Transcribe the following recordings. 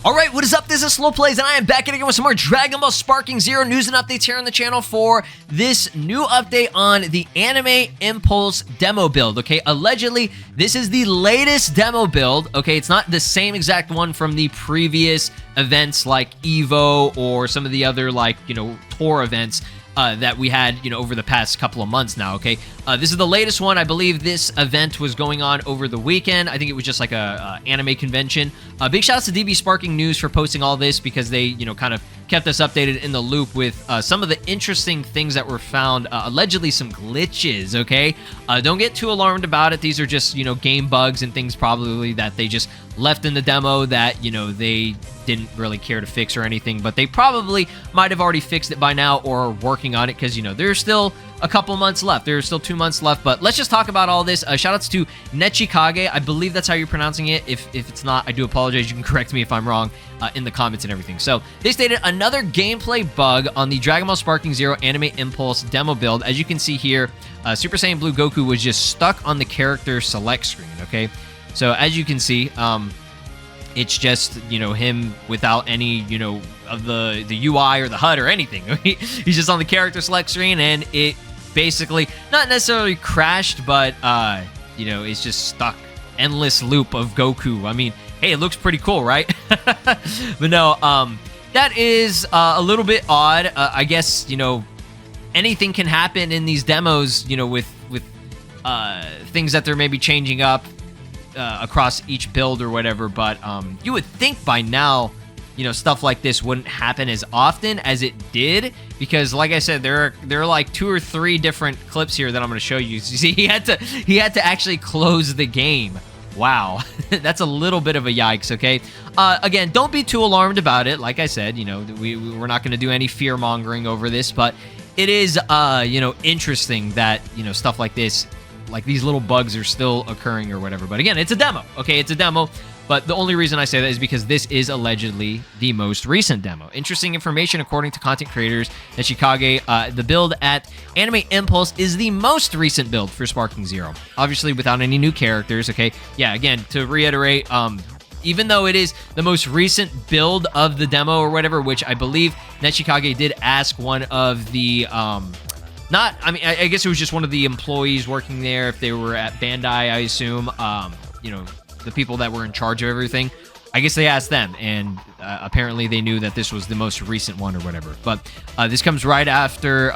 Alright, what is up? This is SLOplays, and I am back again with some more Dragon Ball Sparking Zero news and updates here on the channel for this new update on the Anime Impulse demo build, okay? Allegedly, this is the latest demo build, okay? It's not the same exact one from the previous events like EVO or some of the other, like, you know, tour events that we had, you know, over the past couple of months now, okay? This is the latest one. I believe this event was going on over the weekend. I think it was just like a anime convention. Big shout out to DB Sparking News for posting all this because they, you know, kind of kept us updated in the loop with some of the interesting things that were found, allegedly some glitches, okay? Don't get too alarmed about it. These are just, you know, game bugs and things probably that they just left in the demo that, you know, they didn't really care to fix or anything, but they probably might have already fixed it by now or are working on it because, you know, there's still a couple months left. There's still 2 months left, but let's just talk about all this. Shoutouts to Nechikage. I believe that's how you're pronouncing it. If it's not, I do apologize. You can correct me if I'm wrong in the comments and everything. So they stated another gameplay bug on the Dragon Ball Sparking Zero Anime Impulse demo build. As you can see here, Super Saiyan Blue Goku was just stuck on the character select screen, okay? So as you can see, it's just, you know, him without any, you know, of the UI or the HUD or anything. He's just on the character select screen, and it basically, not necessarily crashed, but, you know, it's just stuck. Endless loop of Goku. I mean, hey, it looks pretty cool, right? But no, that is a little bit odd. I guess, you know, anything can happen in these demos, you know, with things that they're maybe changing up across each build or whatever, but you would think by now, you know, stuff like this wouldn't happen as often as it did, because like I said, there are like 2 or 3 different clips here that I'm going to show you. You see, he had to actually close the game. Wow. That's a little bit of a yikes, okay? Again, don't be too alarmed about it. Like I said, you know, we're not going to do any fear-mongering over this, but it is, you know, interesting that, you know, stuff like this, like these little bugs are still occurring or whatever. But again, it's a demo, okay? It's a demo. But the only reason I say that is because this is allegedly the most recent demo. Interesting information according to content creators that Nechikage, the build at Anime Impulse is the most recent build for Sparking Zero. Obviously without any new characters, okay? Yeah, again, to reiterate, even though it is the most recent build of the demo or whatever, which I believe Nechikage did ask one of the... I guess it was just one of the employees working there, if they were at Bandai, I assume, you know, the people that were in charge of everything. I guess they asked them, and apparently they knew that this was the most recent one or whatever. But this comes right after,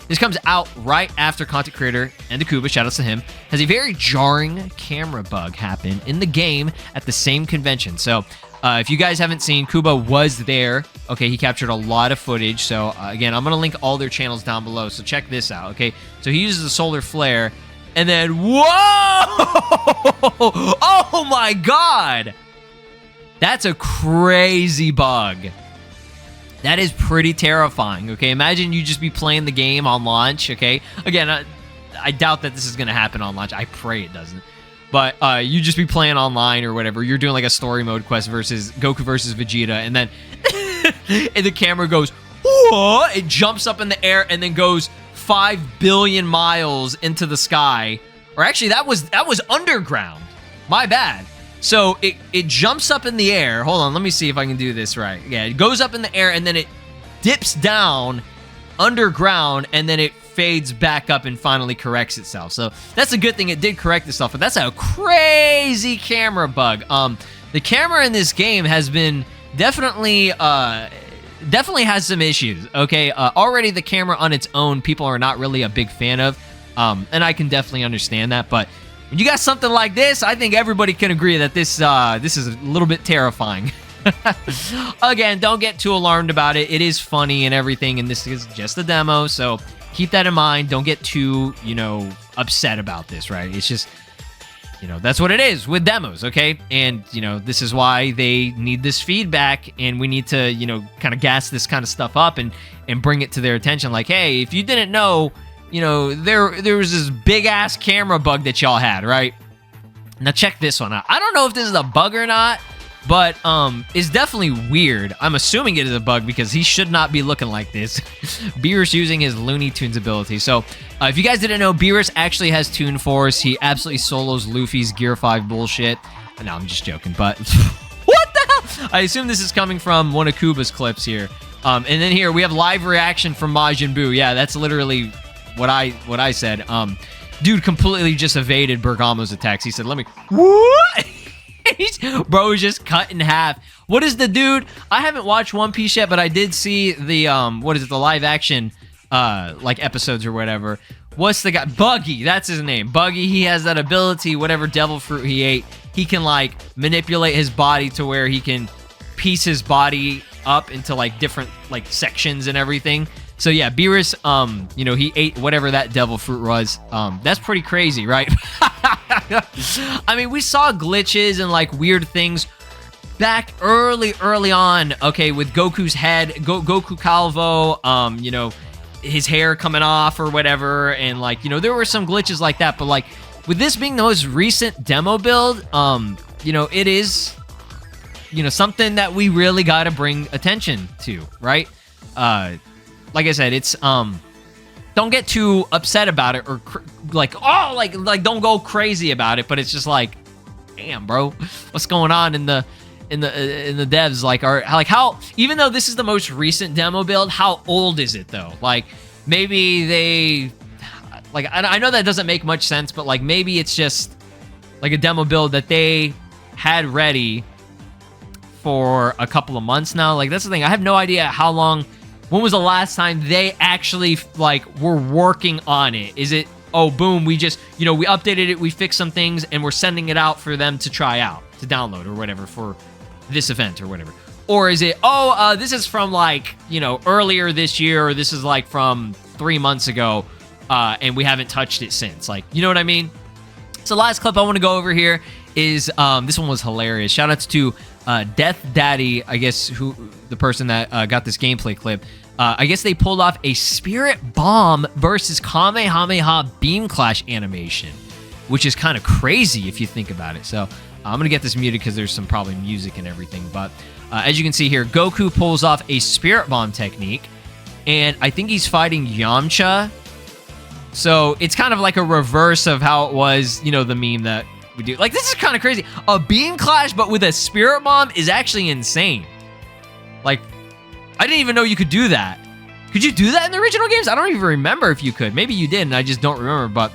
this comes out right after content creator and Kuba, shoutouts to him, has a very jarring camera bug happen in the game at the same convention. So if you guys haven't seen, Kuba was there. Okay, he captured a lot of footage. So again, I'm gonna link all their channels down below. So check this out. Okay, so he uses the solar flare. And then, whoa! Oh my god! That's a crazy bug. That is pretty terrifying, okay? Imagine you just be playing the game on launch, okay? Again, I doubt that this is going to happen on launch. I pray it doesn't. But you just be playing online or whatever. You're doing like a story mode quest versus Goku versus Vegeta, and then and the camera goes, whoa! It jumps up in the air and then goes 5 billion miles into the sky. Or actually, that was underground. My bad. So it jumps up in the air. Hold on, let me see if I can do this right. Yeah, it goes up in the air and then it dips down underground and then it fades back up and finally corrects itself. So that's a good thing it did correct itself, but that's a crazy camera bug. The camera in this game has been definitely has some issues, okay? Already the camera on its own, people are not really a big fan of, and I can definitely understand that, but when you got something like this, I think everybody can agree that this is a little bit terrifying. Again, don't get too alarmed about it. It is funny and everything, and this is just a demo, so keep that in mind. Don't get too, you know, upset about this, right? It's just, you know, that's what it is with demos, okay? And, you know, this is why they need this feedback, and we need to, you know, kind of gas this kind of stuff up and bring it to their attention. Like, hey, if you didn't know, you know, there was this big-ass camera bug that y'all had, right? Now, check this one out. I don't know if this is a bug or not, But it's definitely weird. I'm assuming it is a bug because he should not be looking like this. Beerus using his Looney Tunes ability. So if you guys didn't know, Beerus actually has Toon Force. He absolutely solos Luffy's Gear 5 bullshit. No, I'm just joking, but what the hell? I assume this is coming from one of Kuba's clips here. And then here we have live reaction from Majin Buu. Yeah, that's literally what I said. Dude completely just evaded Bergamo's attacks. He said, "Let me." What? Bro is just cut in half. What is the dude? I haven't watched One Piece yet, but I did see the what is it? The live action like episodes or whatever. What's the guy? Buggy. That's his name. Buggy. He has that ability. Whatever devil fruit he ate, he can like manipulate his body to where he can piece his body up into like different like sections and everything. So yeah, Beerus, you know, he ate whatever that devil fruit was. That's pretty crazy, right? I mean, we saw glitches and like weird things back early on, okay, with Goku's head, Goku Calvo, you know, his hair coming off or whatever, and like, you know, there were some glitches like that, but like, with this being the most recent demo build, you know, it is, you know, something that we really got to bring attention to, right? Like I said, it's, don't get too upset about it or like, oh, like don't go crazy about it, but it's just like, damn, bro, what's going on in the devs? Like, how, even though this is the most recent demo build, how old is it though? Like, maybe they, like, I know that doesn't make much sense, but like, maybe it's just like a demo build that they had ready for a couple of months now. Like, that's the thing. I have no idea how long. When was the last time they actually, like, were working on it? Is it, oh, boom, we just, you know, we updated it, we fixed some things, and we're sending it out for them to try out, to download or whatever for this event or whatever? Or is it, oh, this is from, like, you know, earlier this year, or this is, like, from 3 months ago, and we haven't touched it since? Like, you know what I mean? So last clip I want to go over here is, this one was hilarious. Shout outs to Death Daddy, I guess, who the person that got this gameplay clip. I guess they pulled off a Spirit Bomb versus Kamehameha Beam Clash animation, which is kind of crazy if you think about it. So I'm going to get this muted because there's some probably music and everything. But as you can see here, Goku pulls off a Spirit Bomb technique, and I think he's fighting Yamcha. So it's kind of like a reverse of how it was, you know, the meme that we do. Like, this is kind of crazy. A Beam Clash, but with a Spirit Bomb is actually insane. Like, I didn't even know you could do that. Could you do that in the original games? I don't even remember if you could. Maybe you did, and I just don't remember. But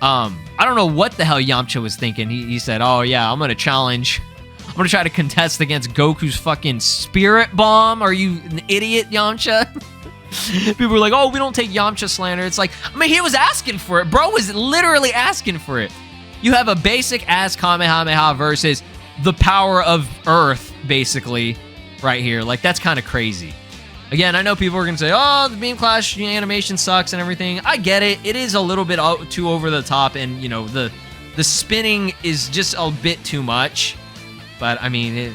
I don't know what the hell Yamcha was thinking. He said, oh, yeah, I'm going to challenge. I'm going to try to contest against Goku's fucking Spirit Bomb. Are you an idiot, Yamcha? People were like, oh, we don't take Yamcha slander. It's like, I mean, he was asking for it. Bro was literally asking for it. You have a basic-ass Kamehameha versus the power of Earth, basically, right here. Like, that's kind of crazy. Again, I know people are going to say, oh, the Beam Clash animation sucks and everything. I get it. It is a little bit too over the top, and, you know, the spinning is just a bit too much. But, I mean,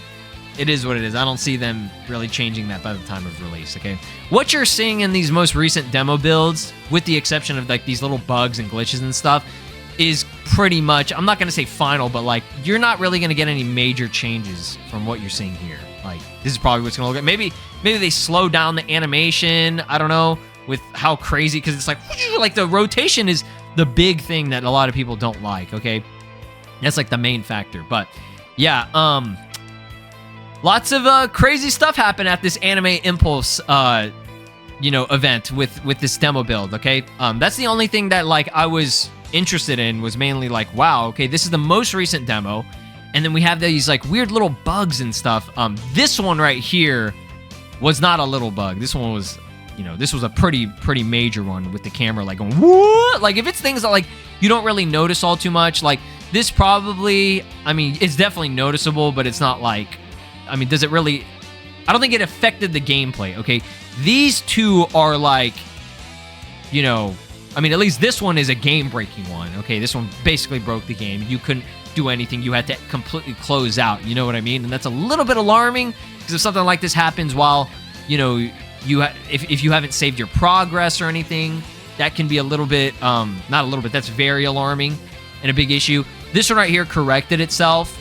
it is what it is. I don't see them really changing that by the time of release, okay? What you're seeing in these most recent demo builds, with the exception of, like, these little bugs and glitches and stuff, is pretty much, I'm not going to say final, but, like, you're not really going to get any major changes from what you're seeing here. Like, this is probably what's going to look like. Maybe they slow down the animation. I don't know, with how crazy, because it's like the rotation is the big thing that a lot of people don't like, okay? That's like the main factor. But yeah, lots of crazy stuff happened at this Anime Impulse, you know, event with this demo build, okay? That's the only thing that, like, I was interested in, was mainly like, wow, okay, this is the most recent demo. And then we have these, like, weird little bugs and stuff. This one right here was not a little bug. This one was, you know, this was a pretty major one with the camera, like, going, what? Like, if it's things that, like, you don't really notice all too much, like, this probably, I mean, it's definitely noticeable, but it's not like, I mean, does it really, I don't think it affected the gameplay, okay? These two are, like, you know, I mean, at least this one is a game-breaking one, okay? This one basically broke the game. You couldn't do anything. You had to completely close out, you know what I mean? And that's a little bit alarming, because if something like this happens while, you know, if you haven't saved your progress or anything, that can be a little bit, not a little bit, that's very alarming and a big issue. This one right here corrected itself.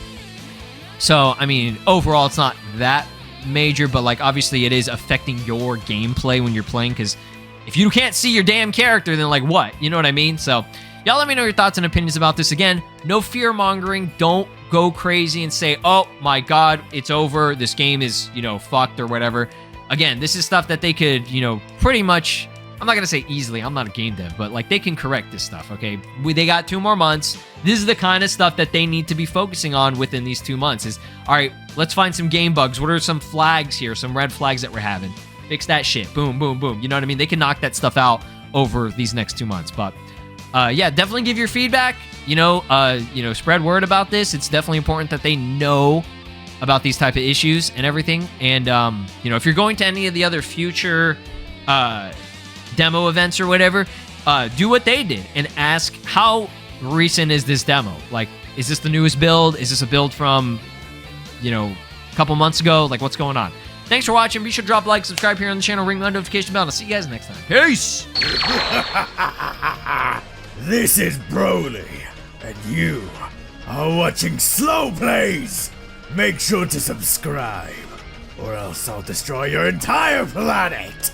So, I mean, overall, it's not that major, but like obviously it is affecting your gameplay when you're playing, because if you can't see your damn character, then like what? You know what I mean? So, y'all let me know your thoughts and opinions about this. Again, no fear-mongering. Don't go crazy and say, oh my god, it's over. This game is, you know, fucked or whatever. Again, this is stuff that they could, you know, pretty much, I'm not going to say easily, I'm not a game dev, but like they can correct this stuff, okay? They got 2 more months. This is the kind of stuff that they need to be focusing on within these 2 months is, all right, let's find some game bugs. What are some flags here, some red flags that we're having? Fix that shit. Boom, boom, boom. You know what I mean? They can knock that stuff out over these next 2 months. But yeah, definitely give your feedback. You know, spread word about this. It's definitely important that they know about these type of issues and everything. And you know, if you're going to any of the other future demo events or whatever, do what they did and ask, how recent is this demo? Like, is this the newest build? Is this a build from, you know, a couple months ago? Like, what's going on? Thanks for watching. Be sure to drop a like, subscribe here on the channel, ring the notification bell, and I'll see you guys next time. Peace! This is Broly, and you are watching SLOplays. Make sure to subscribe, or else I'll destroy your entire planet.